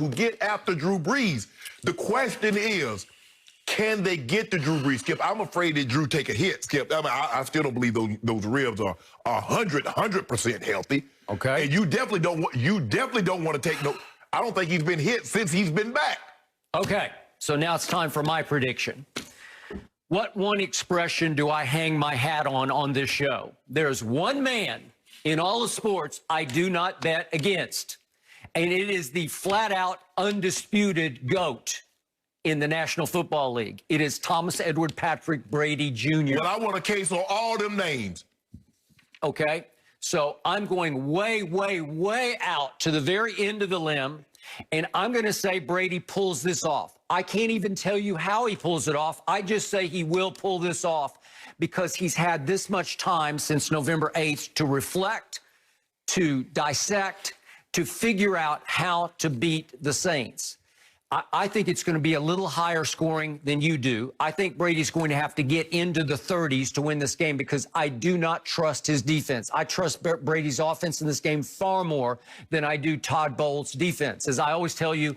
who get after Drew Brees. The question is, can they get to Drew Brees, Skip? I'm afraid that Drew take a hit, Skip. I mean, I still don't believe those ribs are 100% healthy. Okay. And you definitely don't want to take no. I don't think he's been hit since he's been back. Okay. So now it's time for my prediction. What one expression do I hang my hat on this show? There's one man in all of sports I do not bet against, and it is the flat-out undisputed GOAT in the National Football League. It is Thomas Edward Patrick Brady Jr. Well, I want a case on all them names. Okay, so I'm going way, way, way out to the very end of the limb, and I'm going to say Brady pulls this off. I can't even tell you how he pulls it off. I just say he will pull this off because he's had this much time since November 8th to reflect, to dissect, to figure out how to beat the Saints. I think it's going to be a little higher scoring than you do. I think Brady's going to have to get into the 30s to win this game because I do not trust his defense. I trust Brady's offense in this game far more than I do Todd Bowles' defense. As I always tell you,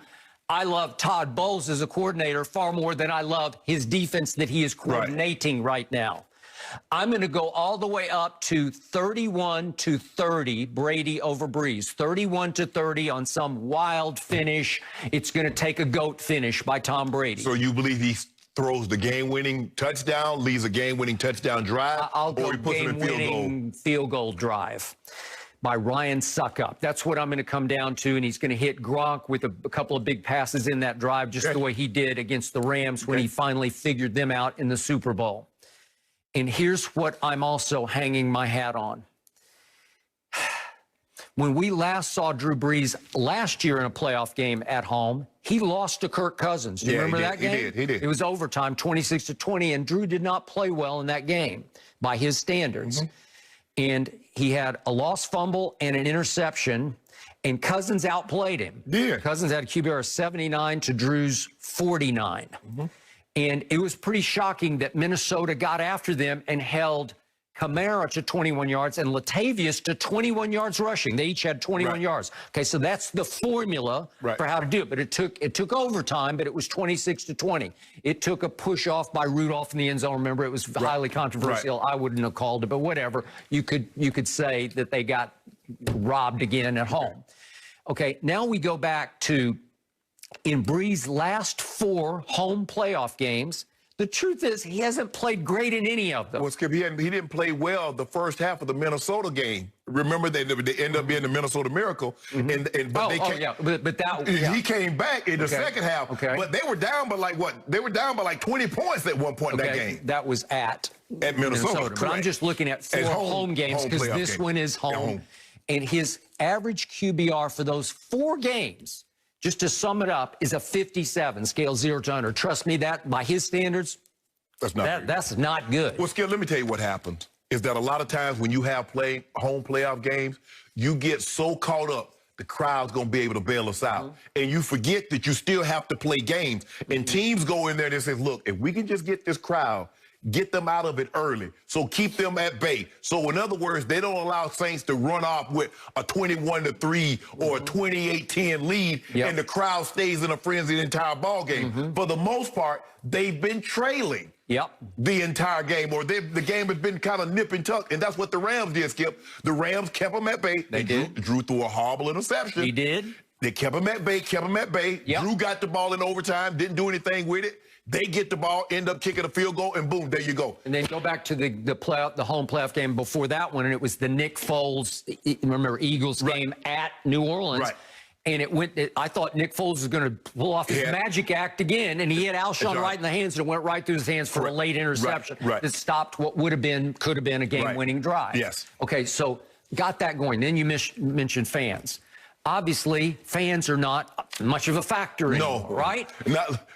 I love Todd Bowles as a coordinator far more than I love his defense that he is coordinating right now. I'm going to go all the way up to 31-30, Brady over Brees. 31-30 on some wild finish. It's going to take a GOAT finish by Tom Brady. So you believe he throws the game-winning touchdown, leaves a game-winning touchdown drive, I'll or he go puts him in game-winning field goal drive by Ryan Suckup. That's what I'm going to come down to, and he's going to hit Gronk with a couple of big passes in that drive, just the way he did against the Rams when he finally figured them out in the Super Bowl. And here's what I'm also hanging my hat on. When we last saw Drew Brees last year in a playoff game at home, he lost to Kirk Cousins. Do you remember that game? He did. It was overtime, 26-20, and Drew did not play well in that game by his standards. And he had a lost fumble and an interception, and Cousins outplayed him. Yeah. Cousins had a QBR of 79 to Drew's 49. And it was pretty shocking that Minnesota got after them and held Kamara to 21 yards and Latavius to 21 yards rushing. They each had 21 yards. Okay, so that's the formula for how to do it. But it took overtime, but it was 26-20. It took a push off by Rudolph in the end zone. Remember, it was highly controversial. I wouldn't have called it, but whatever. You could say that they got robbed again at home. Okay, now we go back to in Brees' last 4 home playoff games. The truth is he hasn't played great in any of them. Well, Skip, he didn't play well the first half of the Minnesota game. Remember, they ended up being the Minnesota Miracle. But he came back in the second half. But they were down by like what? They were down by like 20 points at one point in that game. That was at Minnesota. But I'm just looking at 4 home games because this one is home. And his average QBR for those 4 games, just to sum it up, is a 57, scale 0 to 100. Trust me, that by his standards, that's not good. Well, Skip, let me tell you what happens. Is that a lot of times when you have home playoff games, you get so caught up, the crowd's going to be able to bail us out. And you forget that you still have to play games. And teams go in there and they say, look, if we can just get this crowd, get them out of it early. So keep them at bay. So in other words, they don't allow Saints to run off with a 21-3 or a 28-10 lead, and the crowd stays in a frenzy the entire ball game. For the most part, they've been trailing the entire game, or the game has been kind of nip and tuck, and that's what the Rams did, Skip. The Rams kept them at bay. They did. Drew threw a horrible interception. He did. They kept him at bay, Drew got the ball in overtime, didn't do anything with it. They get the ball, end up kicking a field goal, and boom, there you go. And then go back to the home playoff game before that one, and it was the Nick Foles, remember, Eagles game at New Orleans. And I thought Nick Foles was going to pull off his magic act again, and he hit Alshon right in the hands, and it went right through his hands for a late interception that stopped what could have been a game-winning drive. Okay, so got that going. Then you mentioned fans. Obviously, fans are not much of a factor anymore, right?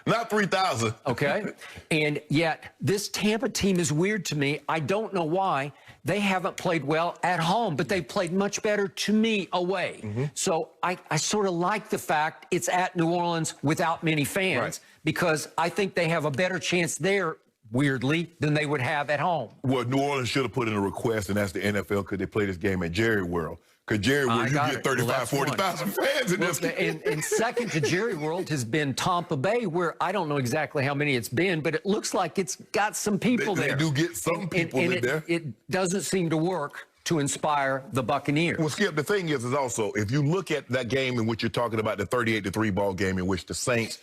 Not 3,000. Okay. And yet, this Tampa team is weird to me. I don't know why. They haven't played well at home, but they played much better to me away. So I sort of like the fact it's at New Orleans without many fans because I think they have a better chance there, weirdly, than they would have at home. Well, New Orleans should have put in a request and asked the NFL could they play this game at Jerry World. Because Jerry World, you got get it. 35, 40,000 fans in this game. And second to Jerry World has been Tampa Bay, where I don't know exactly how many it's been, but it looks like it's got some people there. They do get some people in there. It doesn't seem to work to inspire the Buccaneers. Well, Skip, the thing is also, if you look at that game in which you're talking about, the 38-3 ball game in which the Saints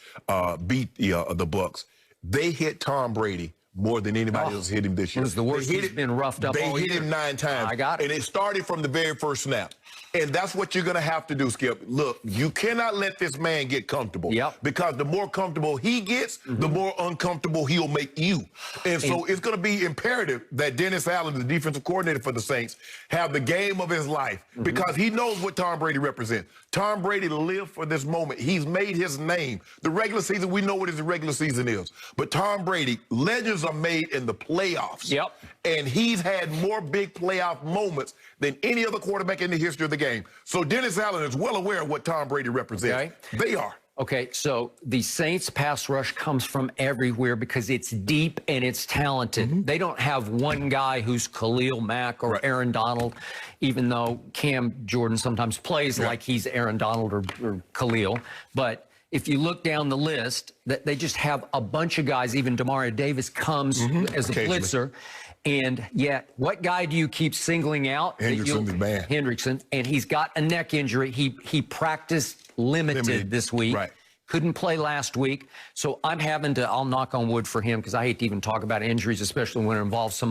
beat the Bucs, they hit Tom Brady more than anybody else hit him this year. It was the worst he's been roughed up all year. They hit him 9 times. I got it. And it started from the very first snap. And that's what you're going to have to do, Skip. Look, you cannot let this man get comfortable. Yep. Because the more comfortable he gets, the more uncomfortable he'll make you. And so it's going to be imperative that Dennis Allen, the defensive coordinator for the Saints, have the game of his life because he knows what Tom Brady represents. Tom Brady lived for this moment. He's made his name. The regular season, we know what his regular season is. But Tom Brady, legends are made in the playoffs. Yep. And he's had more big playoff moments than any other quarterback in the history of the game. So Dennis Allen is well aware of what Tom Brady represents. Okay. They are. Okay, so the Saints pass rush comes from everywhere because it's deep and it's talented. They don't have one guy who's Khalil Mack or Aaron Donald, even though Cam Jordan sometimes plays like he's Aaron Donald or Khalil. But if you look down the list, they just have a bunch of guys. Even Demario Davis comes as a blitzer. And yet, what guy do you keep singling out? Hendrickson's the man. Hendrickson, and he's got a neck injury. He practiced limited this week. Right. Couldn't play last week. So I'm having to, I'll knock on wood for him because I hate to even talk about injuries, especially when it involves a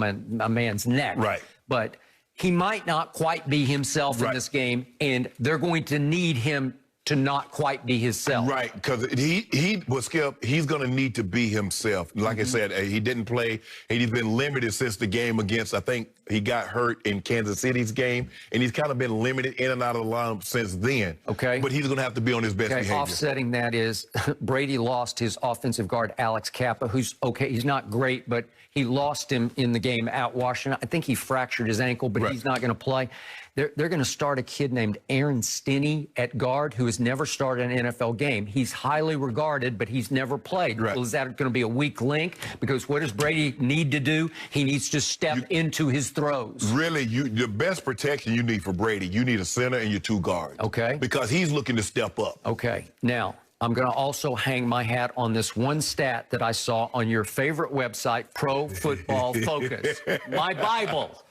man's neck. Right. But he might not quite be himself in this game, and they're going to need him to not quite be himself. Right, because he was Skip, he's going to need to be himself. Like I said, he didn't play. He's been limited since the game against, I think he got hurt in Kansas City's game, and he's kind of been limited in and out of the lineup since then. Okay. But he's going to have to be on his best behavior. Offsetting that is Brady lost his offensive guard, Alex Kappa, who's he's not great, but he lost him in the game at Washington. I think he fractured his ankle, but he's not going to play. They're going to start a kid named Aaron Stinney at guard who has never started an NFL game. He's highly regarded, but he's never played. Well, is that going to be a weak link? Because what does Brady need to do? He needs to step into his throws. Really, the best protection you need for Brady, you need a center and your 2 guards. Okay. Because he's looking to step up. Okay. Now, I'm going to also hang my hat on this one stat that I saw on your favorite website, Pro Football Focus. My Bible.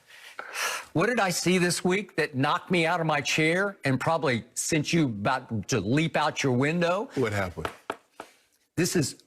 What did I see this week that knocked me out of my chair and probably sent you about to leap out your window? What happened? This is